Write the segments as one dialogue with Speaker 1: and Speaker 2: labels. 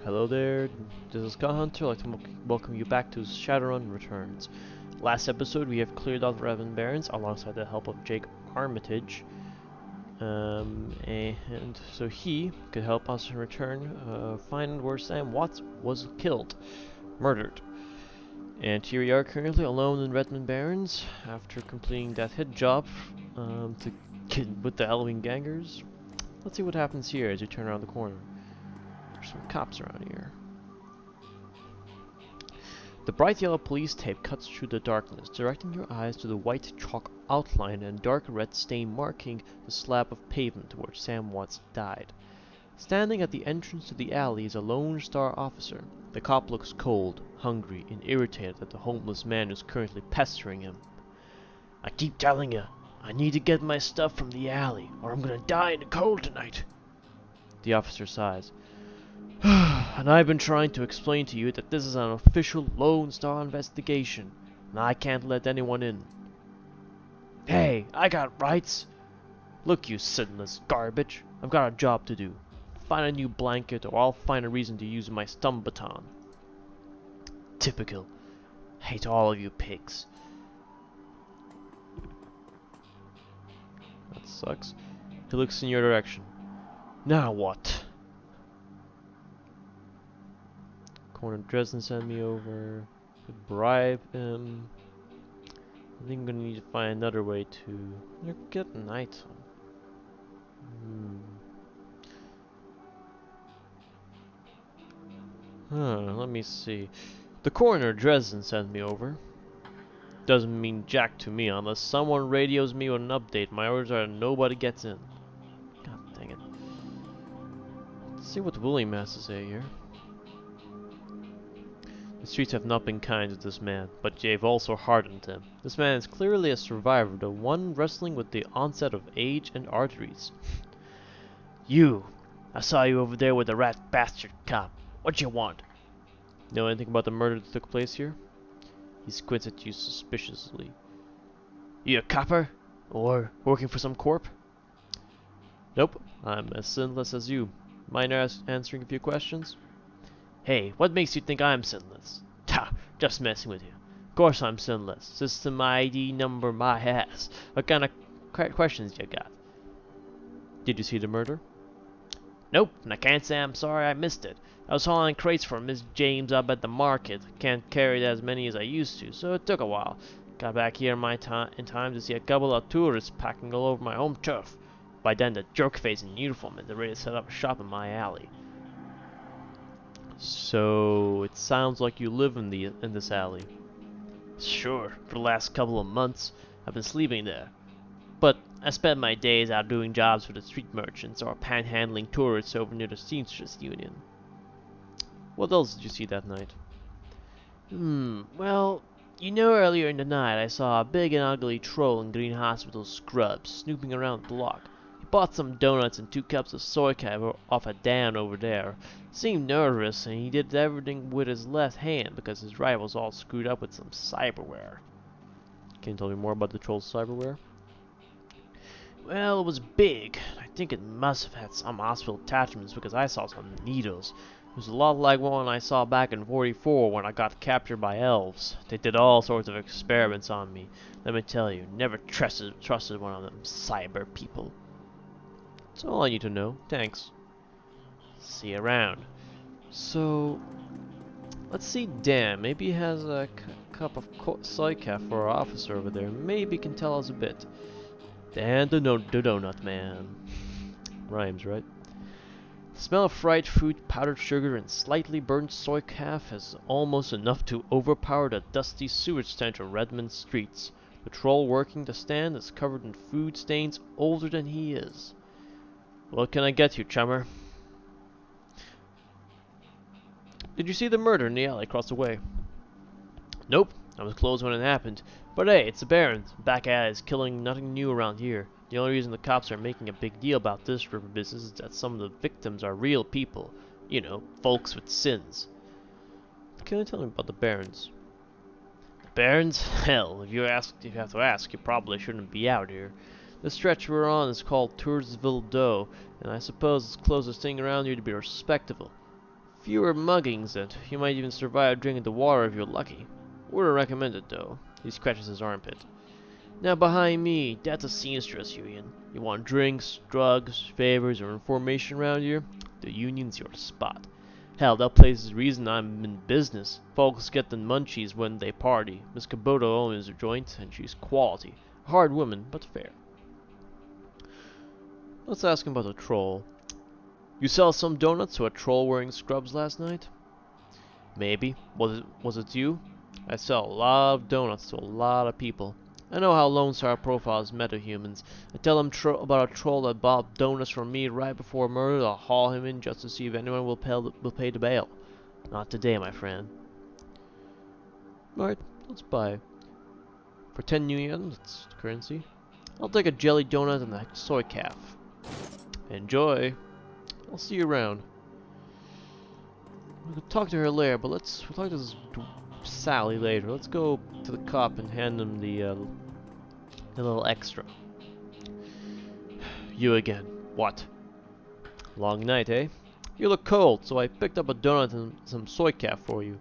Speaker 1: Hello there, this is Scott Hunter. I'd like to welcome you back to Shadowrun Returns. Last episode we have cleared out the Barrens alongside the help of Jake Armitage. And so he could help us in return find where Sam Watts was killed, murdered. And here we are currently alone in Redmond Barrens after completing that hit job to get with the Halloween gangers. Let's see what happens here as you turn around the corner. There's some cops around here. The bright yellow police tape cuts through the darkness, directing your eyes to the white chalk outline and dark red stain marking the slab of pavement where Sam Watts died. Standing at the entrance to the alley is a Lone Star officer. The cop looks cold, hungry, and irritated at the homeless man who's currently pestering him. "I keep telling you, I need to get my stuff from the alley, or I'm gonna die in the cold tonight." The officer sighs. "And I've been trying to explain to you that this is an official Lone Star investigation, and I can't let anyone in." "Hey, I got rights." "Look, you sinless garbage, I've got a job to do. Find a new blanket or I'll find a reason to use my stun baton." "Typical. Hate all of you pigs." That sucks. He looks in your direction. "Now what?" Corner Dresden sent me over. Bribe him. I think I'm gonna need to find another way to get an item. Let me see. The coroner Dresden sent me over. Doesn't mean jack to me unless someone radios me with an update. My orders are that nobody gets in. God dang it. Let's see what William has to say here. "The streets have not been kind to this man, but they've also hardened him. This man is clearly a survivor, the one wrestling with the onset of age and arteries." "You! I saw you over there with the rat bastard cop. What you want?" "Know anything about the murder that took place here?" He squints at you suspiciously. "You a copper? Or working for some corp?" "Nope, I'm as sinless as you. Mind answering a few questions?" "Hey, what makes you think I'm sinless?" "Ta, just messing with you. Of course I'm sinless. System ID number my ass. What kind of questions you got?" "Did you see the murder?" "Nope, and I can't say I'm sorry I missed it. I was hauling crates for Miss James up at the market. Can't carry as many as I used to, so it took a while. Got back here in time to see a couple of tourists packing all over my home turf. By then the jerkface in uniform had ready to set up shop in my alley." "So it sounds like you live in this alley." "Sure, for the last couple of months I've been sleeping there. But I spend my days out doing jobs for the street merchants or panhandling tourists over near the Seamstress Union." "What else did you see that night?" Well, earlier in the night I saw a big and ugly troll in Green Hospital scrubs snooping around the block. He bought some donuts and 2 cups of soy cap off a Dan over there. Seemed nervous, and he did everything with his left hand because his right was all screwed up with some cyberware." "Can you tell me more about the troll's cyberware?" "Well, it was big. I think it must have had some hospital attachments because I saw some needles. It was a lot like one I saw back in '44 when I got captured by elves. They did all sorts of experiments on me. Let me tell you, never trusted one of them cyber people." "That's all I need to know. Thanks." "See you around." So, let's see Dan. Maybe he has a cup of soy cap for our officer over there. Maybe he can tell us a bit. Dan the donut man. Rhymes, right? The smell of fried food, powdered sugar, and slightly burnt soy calf is almost enough to overpower the dusty sewage stench of Redmond streets. The troll working the stand is covered in food stains older than he is. "What can I get you, chummer?" "Did you see the murder in the alley across the way?" "Nope, I was closed when it happened. But hey, it's the Barrens. Back alleys, killing nothing new around here. The only reason the cops are making a big deal about this river business is that some of the victims are real people. You know, folks with sins." "Can you tell me about the Barrens?" "The Barrens? Hell, if you have to ask, you probably shouldn't be out here. The stretch we're on is called Toursville Doe, and I suppose it's the closest thing around here to be respectable. Fewer muggings, and you might even survive drinking the water if you're lucky. Wouldn't recommend it though. He scratches his armpit. Now behind me, that's a seamstress union. You want drinks, drugs, favors, or information around here? The union's your spot. Hell, that place is the reason I'm in business. Folks get the munchies when they party. Miss Kabuto owns a joint, and she's quality. A hard woman, but fair. Let's ask him about the troll. You sell some donuts to a troll wearing scrubs last night? Maybe. Was it you? I sell a lot of donuts to a lot of people. I know how Lone Star profiles metahumans. I tell them about a troll that bought donuts from me right before murder. I'll haul him in just to see if anyone will pay the bail. Not today, my friend. Alright, let's buy. For 10 new yen, that's the currency. I'll take a jelly donut and a soy calf. Enjoy. I'll see you around. We could talk to her later, but we'll talk to this Sally later. Let's go to the cop and hand him the little extra. You again. What? Long night, eh? You look cold, so I picked up a donut and some soy calf for you.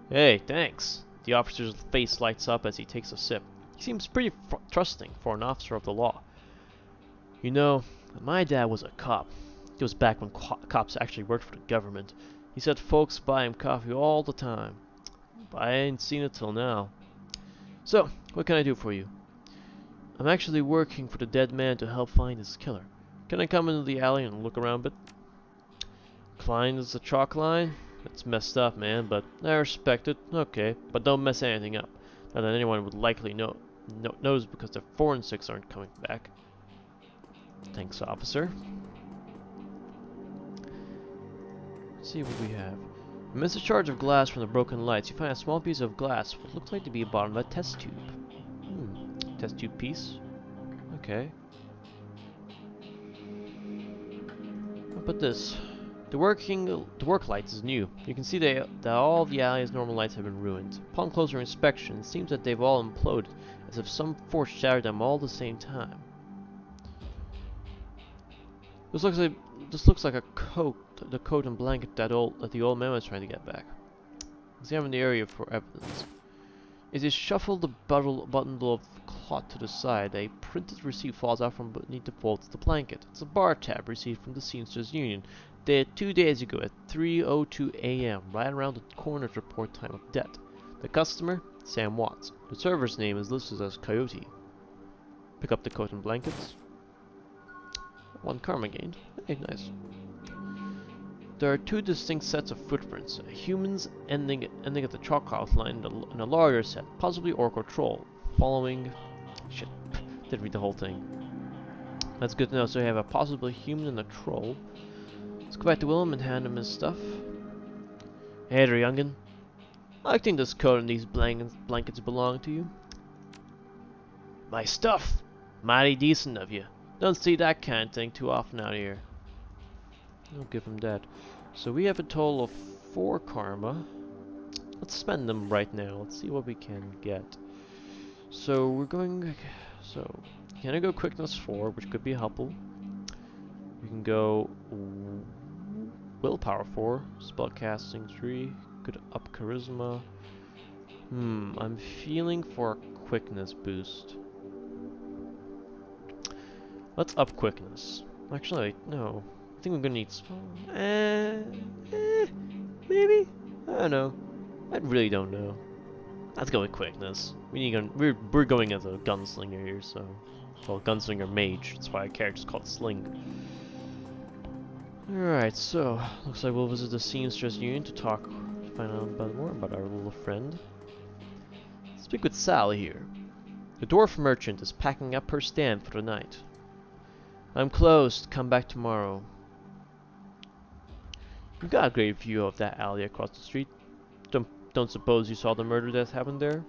Speaker 1: Hey, thanks. The officer's face lights up as he takes a sip. He seems pretty trusting for an officer of the law. You know, my dad was a cop. It was back when cops actually worked for the government. He said folks buy him coffee all the time. But I ain't seen it till now. So, what can I do for you? I'm actually working for the dead man to help find his killer. Can I come into the alley and look around a bit? Climb the chalk line? That's messed up, man, but I respect it. Okay, but don't mess anything up. Not that anyone would likely knows because the forensics aren't coming back. Thanks, officer. Let's see what we have. Amidst a charge of glass from the broken lights, you find a small piece of glass, what looks like to be a bottom of a test tube. Test tube piece. Okay. How about this? The work lights is new. You can see that all the alley's normal lights have been ruined. Upon closer inspection, it seems that they've all imploded, as if some force shattered them all at the same time. This looks like a coat, the coat and blanket that the old man was trying to get back. Examine the area for evidence. As you shuffle the bundle of cloth to the side, a printed receipt falls out from beneath the folds of the blanket. It's a bar tab receipt from the Seamsters Union, dated 2 days ago at 3:02 a.m., right around the coroner's report time of death. The customer, Sam Watts. The server's name is listed as Coyote. Pick up the coat and blankets. 1 karma gained. Hey, nice. There are 2 distinct sets of footprints, a human's ending at the chalk outline and a larger set, possibly orc or troll, following... Shit, didn't read the whole thing. That's good to know, so we have a possible human and a troll. Let's go back to Willem and hand him his stuff. Hey there, youngin. I think this coat and these blankets belong to you. My stuff! Mighty decent of you. Don't see that kind of thing too often out here. I'll give him that. So we have a total of 4 karma. Let's spend them right now. Let's see what we can get. So we're going... So, can I go quickness 4, which could be helpful. We can go willpower 4, spellcasting 3, could up charisma. I'm feeling for a quickness boost. Let's up quickness. Actually, no. I think we're gonna need maybe? I don't know. I really don't know. Let's go with quickness. We're going as a gunslinger here, so... Well, gunslinger mage. That's why our character's called Sling. Alright, so... Looks like we'll visit the Seamstress Union to find out more about our little friend. Speak with Sally here. The dwarf merchant is packing up her stand for the night. I'm closed. Come back tomorrow. You got a great view of that alley across the street. Don't suppose you saw the murder that happened there?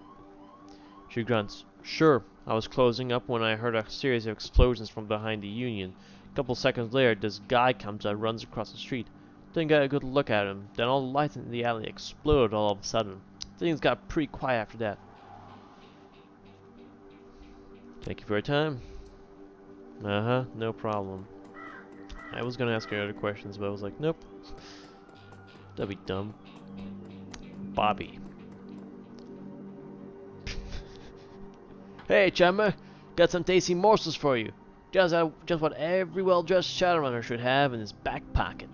Speaker 1: She grunts. Sure. I was closing up when I heard a series of explosions from behind the Union. A couple seconds later, this guy comes out and runs across the street. Didn't get a good look at him. Then all the lights in the alley exploded all of a sudden. Things got pretty quiet after that. Thank you for your time. No problem. I was gonna ask you other questions, but I was like, nope. That'd be dumb. Bobby. Hey, Chummer, got some tasty morsels for you. Just what every well-dressed Shadowrunner should have in his back pocket.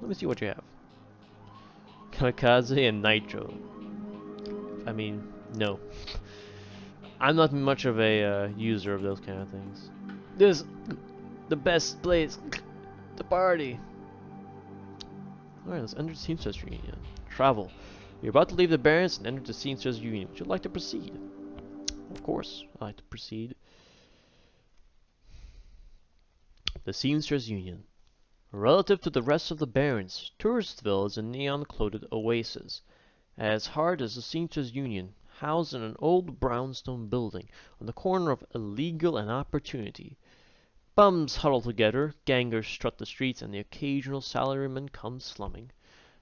Speaker 1: Let me see what you have. Kamikaze and Nitro. I mean, no. I'm not much of a user of those kind of things. This is the best place to party. Alright, let's enter the Seamstress Union. Travel. You're about to leave the Barrens and enter the Seamstress Union. Would you like to proceed? Of course, I'd like to proceed. The Seamstress Union. Relative to the rest of the Barrens, Touristville is a neon-clothed oasis. As hard as the Seamstress Union, housed in an old brownstone building on the corner of illegal and opportunity. Bums huddle together, gangers strut the streets, and the occasional salaryman comes slumming.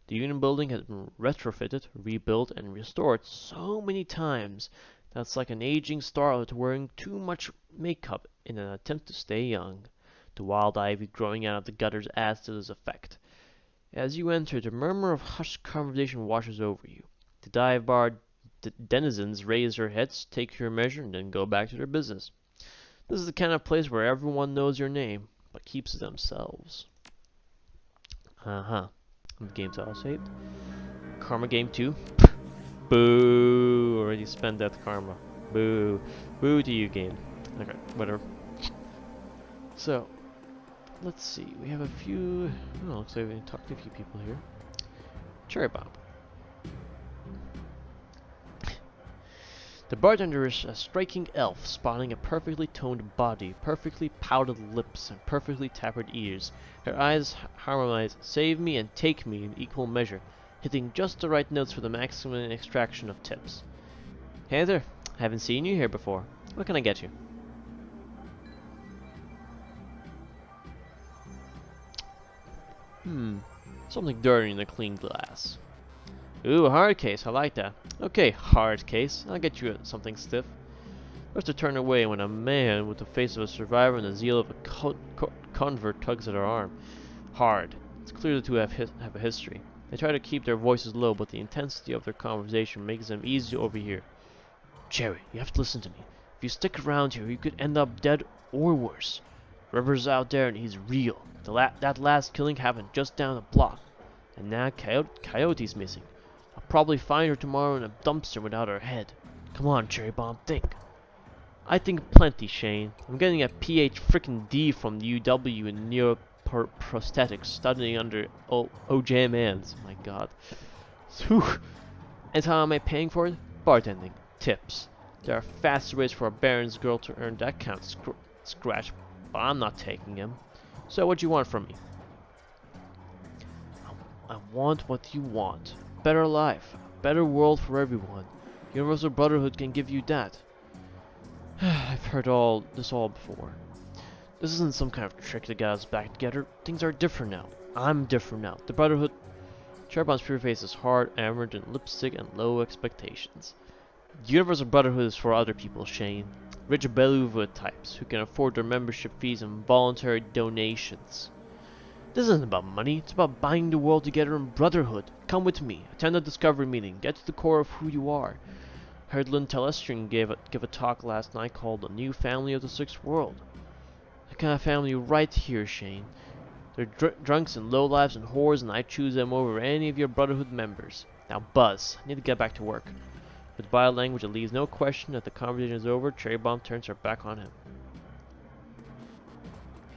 Speaker 1: The Union building has been retrofitted, rebuilt, and restored so many times that it's like an aging starlet wearing too much makeup in an attempt to stay young. The wild ivy growing out of the gutters adds to this effect. As you enter, the murmur of hushed conversation washes over you. The dive bar denizens raise their heads, take your measure, and then go back to their business. This is the kind of place where everyone knows your name, but keeps to themselves. The game's all saved. Karma game 2. Boo! Already spent that karma. Boo. Boo to you, game. Okay, whatever. So, let's see. We have a few... Oh, looks like we talked to a few people here. Cherry Bomb. The bartender is a striking elf, spawning a perfectly toned body, perfectly pouted lips, and perfectly tapered ears. Her eyes harmonize save me and take me in equal measure, hitting just the right notes for the maximum extraction of tips. Hey there, haven't seen you here before. What can I get you? Something dirty in a clean glass. Ooh, a hard case, I like that. Okay, hard case, I'll get you something stiff. First to turn away when a man with the face of a survivor and the zeal of a convert tugs at her arm. Hard. It's clear the two have a history. They try to keep their voices low, but the intensity of their conversation makes them easy to overhear. Cherry, you have to listen to me. If you stick around here, you could end up dead or worse. River's out there and he's real. That last killing happened just down the block. And now Coyote's missing. I'll probably find her tomorrow in a dumpster without her head. Come on, Cherry Bomb, think. I think plenty, Shane. I'm getting a Ph.D. from the UW in neuroprosthetics, studying under O.J. Mans. My God. And how am I paying for it? Bartending. Tips. There are faster ways for a Barrens girl to earn that kind of scratch, but I'm not taking them. So what do you want from me? I want what you want. Better life. A better world for everyone. Universal Brotherhood can give you that. I've heard this all before. This isn't some kind of trick to get us back together. Things are different now. I'm different now. The Brotherhood... Cherubon's pure face is hard, armored in lipstick and low expectations. The Universal Brotherhood is for other people, Shane. Rich beluga types who can afford their membership fees and voluntary donations. This isn't about money, it's about binding the world together in brotherhood. Come with me, attend a discovery meeting, get to the core of who you are. Heard Lynn Telestrian give a talk last night called The New Family of the Sixth World. The kind of family right here, Shane. They're drunks and lowlifes and whores, and I choose them over any of your brotherhood members. Now buzz, I need to get back to work. With body language that leaves no question that the conversation is over, Cherry Bomb turns her back on him.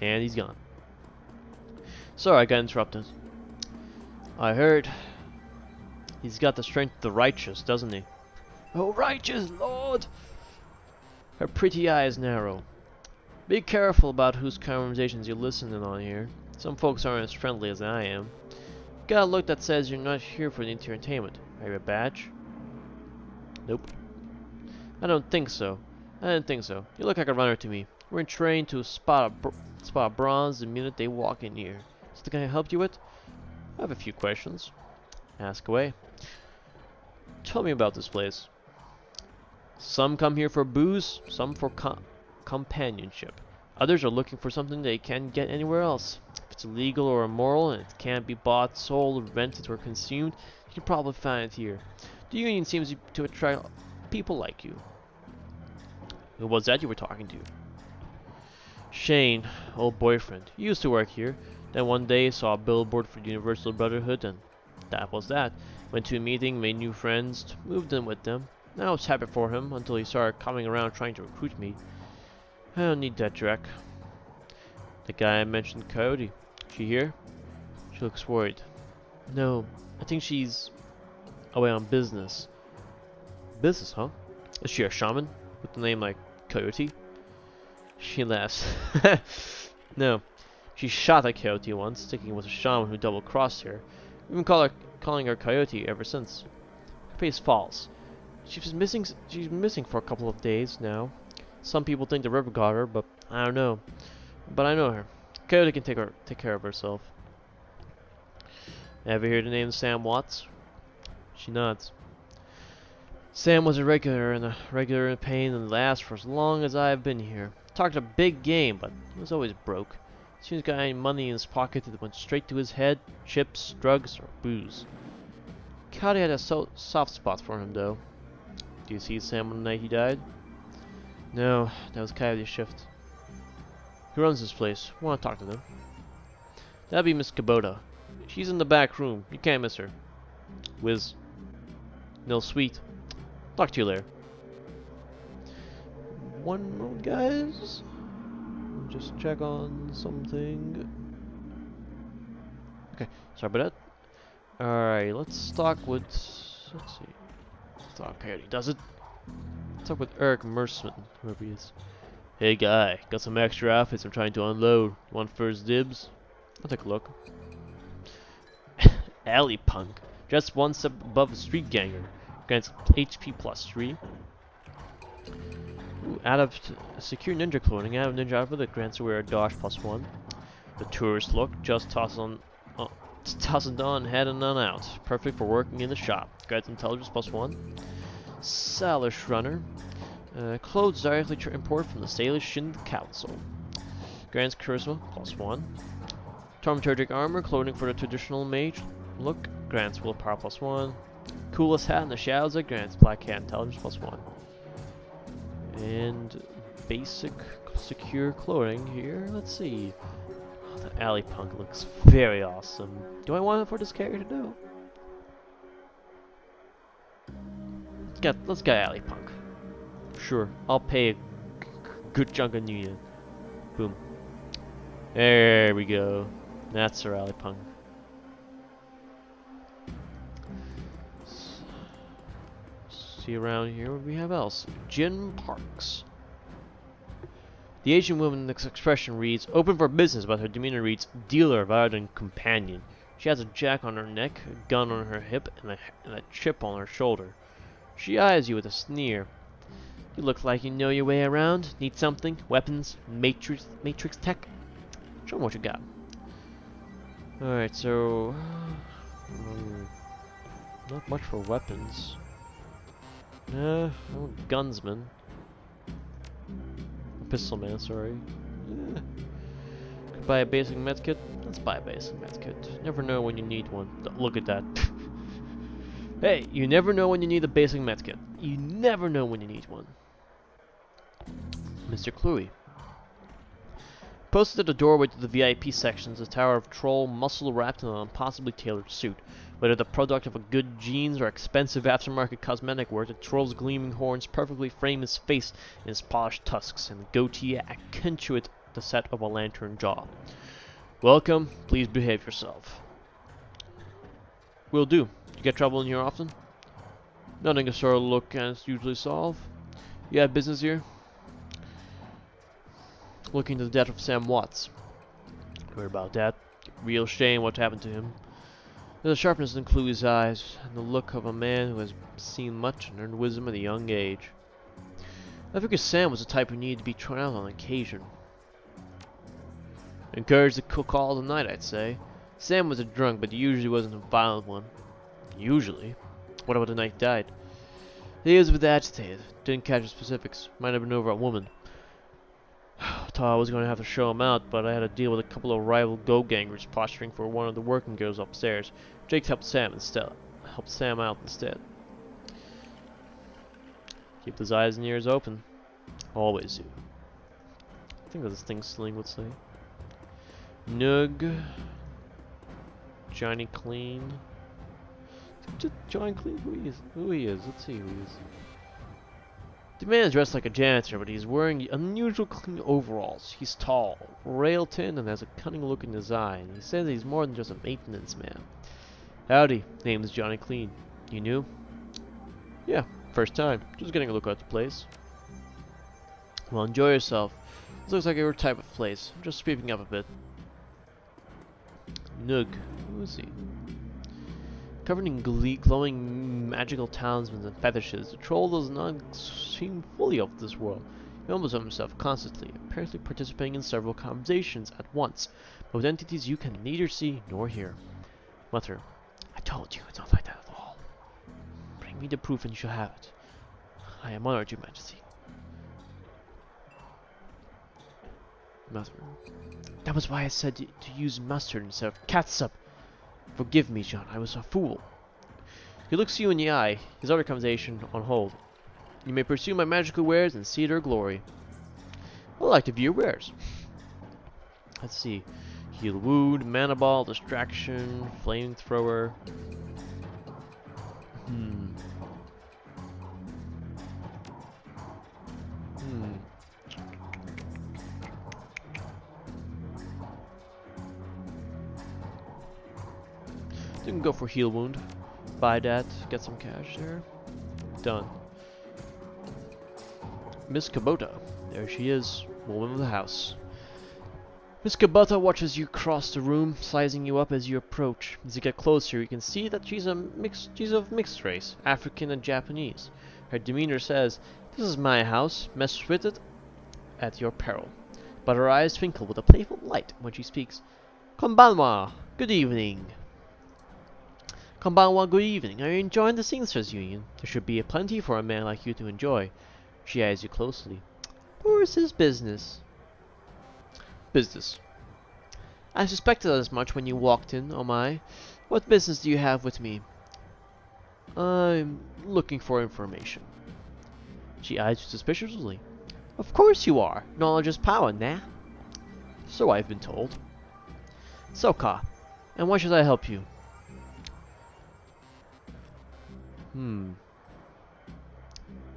Speaker 1: And he's gone. Sorry I got interrupted. I heard he's got the strength of the righteous, doesn't he? Oh, righteous Lord! Her pretty eyes narrow. Be careful about whose conversations you're listening on here. Some folks aren't as friendly as I am. Got a look that says you're not here for the entertainment. Are you a badge? Nope. I don't think so. I didn't think so. You look like a runner to me. We're trained to spot a bronze the minute they walk in here. Something I can help you with? I have a few questions. Ask away. Tell me about this place. Some come here for booze, some for companionship. Others are looking for something they can't get anywhere else. it's illegal or immoral and it can't be bought, sold, rented, or consumed, you can probably find it here. The Union seems to attract people like you. Who was that you were talking to? Shane, old boyfriend. He used to work here. Then one day saw a billboard for the Universal Brotherhood and that was that. Went to a meeting, made new friends, moved in with them. I was happy for him until he started coming around trying to recruit me. I don't need that Drek. The guy I mentioned, Coyote. She here? She looks worried. No, I think she's away on business. Business, huh? Is she a shaman with a name like Coyote? She laughs. No, she shot a coyote once, thinking it was a shaman who double-crossed her. We've been calling her Coyote ever since. Her face falls. She's been missing for a couple of days now. Some people think the river got her, but I don't know. But I know her. Coyote can take care of herself. Ever hear the name Sam Watts? She nods. Sam was a regular in pain and lasts for as long as I've been here. Talked a big game, but he was always broke. As soon as he got any money in his pocket, it went straight to his head, chips, drugs, or booze. Coyote had a soft spot for him, though. Do you see Sam on the night he died? No, that was Coyote's shift. Who runs this place? I want to talk to them. That'd be Miss Kubota. She's in the back room. You can't miss her. Whiz. No sweet. Talk to you later. One moment, guys. Just check on something. Okay, sorry about that. Alright, let's talk with... Let's see. Thought Coyote does it. Let's talk with Eric Merceman, whoever he is. Hey guy, got some extra outfits I'm trying to unload. You want first dibs? I'll take a look. Alley punk. Just one step above a street ganger. Grants HP +3. Ooh, out of secure ninja clothing, out of ninja outfit that grants aware a dodge +1. The tourist look, just toss it on, head and on out. Perfect for working in the shop. Grants intelligence +1. Salish runner. Clothes directly imported from the Salish Council. Grants charisma +1. Thaumaturgic armor, clothing for the traditional mage look. Grants willpower +1. Coolest hat in the shadows that grants black hat intelligence +1. And basic secure clothing here. Let's see. Oh, the alley punk looks very awesome. Do I want it for this character? No. Let's get alley punk. Sure, I'll pay a good chunk of new yen. Boom. There we go. That's our alley punk. See around here what we have else. Jin Parks. The Asian woman's expression reads open for business, but her demeanor reads dealer rather than companion. She has a jack on her neck, a gun on her hip, and a chip on her shoulder. She eyes you with a sneer. You look like you know your way around. Need something? Weapons? Matrix tech? Show 'em what you got. Alright, so... not much for weapons. I'm a gunsman. A pistol man, sorry. Could buy a basic medkit? Let's buy a basic medkit. Never know when you need one. Look at that. Hey, you never know when you need a basic medkit. You never know when you need one. Mr. Cluey. Posted at the doorway to the VIP section is a tower of troll muscle wrapped in an impossibly tailored suit. Whether the product of a good genes or expensive aftermarket cosmetic work, the troll's gleaming horns perfectly frame his face and his polished tusks, and the goatee accentuate the set of a lantern jaw. Welcome, please behave yourself. Will do. You get trouble in here often? Nothing a sort of look can't usually solve. You have business here? Looking into the death of Sam Watts. Heard about that. Real shame what happened to him. There's a sharpness in Cluey's eyes, and the look of a man who has seen much and earned wisdom at a young age. I figured Sam was the type who needed to be thrown out on occasion. Encouraged to cook all the night, I'd say. Sam was a drunk, but he usually wasn't a violent one. Usually? What about the night he died? He was a bit agitated. Didn't catch the specifics. Might have been over a woman. Thought I was going to have to show him out, but I had to deal with a couple of rival go-gangers posturing for one of the working girls upstairs. Jake helped Sam out instead. Keep his eyes and ears open. Always do. I think that's the thing Sling would say. Nug. Johnny Clean. Johnny Clean, who he is. Let's see who he is. The man is dressed like a janitor, but he's wearing unusual clean overalls. He's tall, rail-tin, and has a cunning look in his eye, and he says he's more than just a maintenance man. Howdy, name is Johnny Clean. You new? Yeah, first time. Just getting a look at the place. Well, enjoy yourself. This looks like your type of place. I'm just sweeping up a bit. Nug. Who is he? Covered in glowing magical talismans and fetishes, the troll does not seem fully of this world. He mumbles on himself constantly, apparently participating in several conversations at once, but with entities you can neither see nor hear. Mother, I told you it's not like that at all. Bring me the proof and you shall have it. I am honored, Your Majesty. Mother, that was why I said to use mustard instead of catsup. Forgive me, John, I was a fool. He looks you in the eye, his other conversation on hold. You may pursue my magical wares and see their glory. I'd like to view your wares. Let's see. Heal wound, mana ball, distraction, flamethrower. You can go for heal wound. Buy that, get some cash there. Done. Miss Kubota. There she is, woman of the house. Miss Kubota watches you cross the room, sizing you up as you approach. As you get closer, you can see that she's of mixed race, African and Japanese. Her demeanor says, "This is my house, mess with it at your peril." But her eyes twinkle with a playful light when she speaks. Konbanwa, good evening. Konbanwa, good evening. Are you enjoying the Seamstress Union? There should be plenty for a man like you to enjoy. She eyes you closely. Where's his business? Business. I suspected as much when you walked in, oh my. What business do you have with me? I'm looking for information. She eyes you suspiciously. Of course you are. Knowledge is power, nah? So I've been told. Soka, and why should I help you?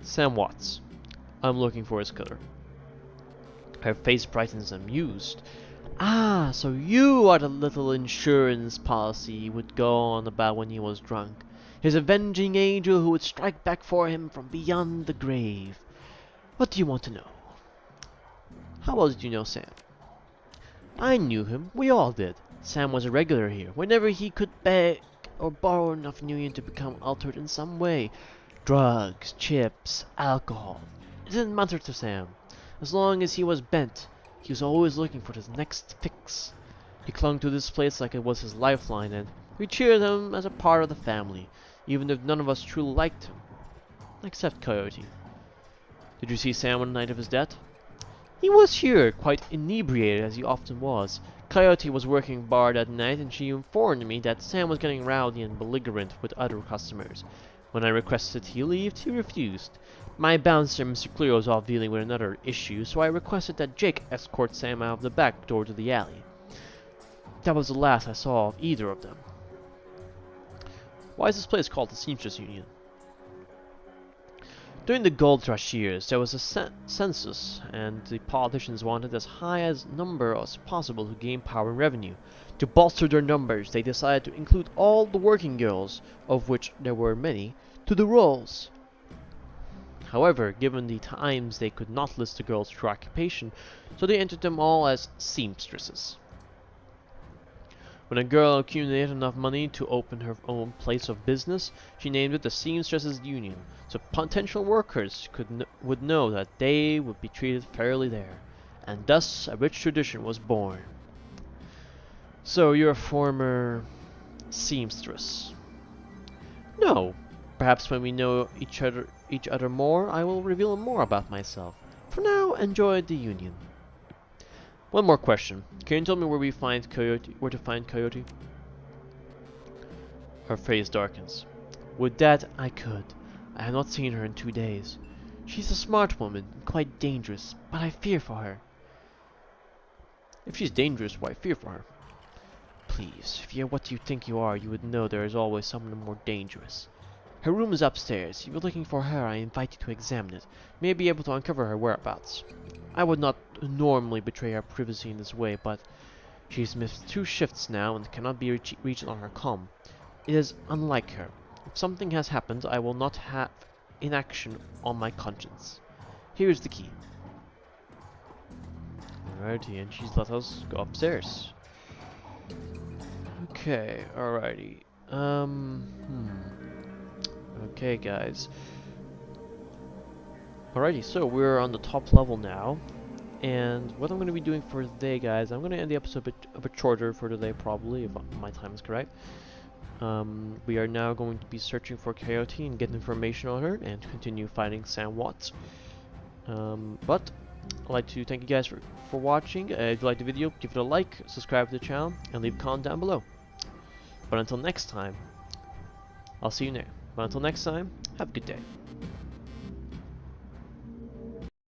Speaker 1: Sam Watts. I'm looking for his killer. Her face brightens amused. Ah, so you are the little insurance policy he would go on about when he was drunk. His avenging angel who would strike back for him from beyond the grave. What do you want to know? How well did you know Sam? I knew him. We all did. Sam was a regular here. Whenever he could beg or borrow enough Union to become altered in some way. Drugs, chips, alcohol. It didn't matter to Sam. As long as he was bent, he was always looking for his next fix. He clung to this place like it was his lifeline, and we cheered him as a part of the family, even if none of us truly liked him. Except Coyote. Did you see Sam on the night of his death? He was here, quite inebriated as he often was. Coyote was working bar that night, and she informed me that Sam was getting rowdy and belligerent with other customers. When I requested he leave, he refused. My bouncer, Mr. Clear, was off dealing with another issue, so I requested that Jake escort Sam out of the back door to the alley. That was the last I saw of either of them. Why is this place called the Seamstress Union? During the gold rush years, there was a census, and the politicians wanted as high a number as possible to gain power and revenue. To bolster their numbers, they decided to include all the working girls, of which there were many, to the rolls. However, given the times, they could not list the girls' true occupation, so they entered them all as seamstresses. When a girl accumulated enough money to open her own place of business, she named it the Seamstresses Union, so potential workers would know that they would be treated fairly there, and thus a rich tradition was born. So you're a former seamstress? No. Perhaps when we know each other more, I will reveal more about myself. For now, enjoy the union. One more question. Can you tell me where we find Coyote? Where to find Coyote? Her face darkens. Would that I could. I have not seen her in 2 days. She's a smart woman, and quite dangerous, but I fear for her. If she's dangerous, why fear for her? Please, if you're what you think you are, you would know there is always someone more dangerous. Her room is upstairs. If you're looking for her, I invite you to examine it. You may be able to uncover her whereabouts. I would not normally betray her privacy in this way, but she's missed 2 shifts now and cannot be reached on her comm. It is unlike her. If something has happened, I will not have inaction on my conscience. Here is the key. Alrighty, and she's let us go upstairs. Okay, alrighty. Okay, guys. Alrighty, so we're on the top level now. And what I'm going to be doing for today, guys, I'm going to end the episode a bit shorter for today, probably, if my time is correct. We are now going to be searching for Coyote and get information on her and continue fighting Sam Watts. But I'd like to thank you guys for watching. If you liked the video, give it a like, subscribe to the channel, and leave a comment down below. But until next time, I'll see you there. But until next time, have a good day.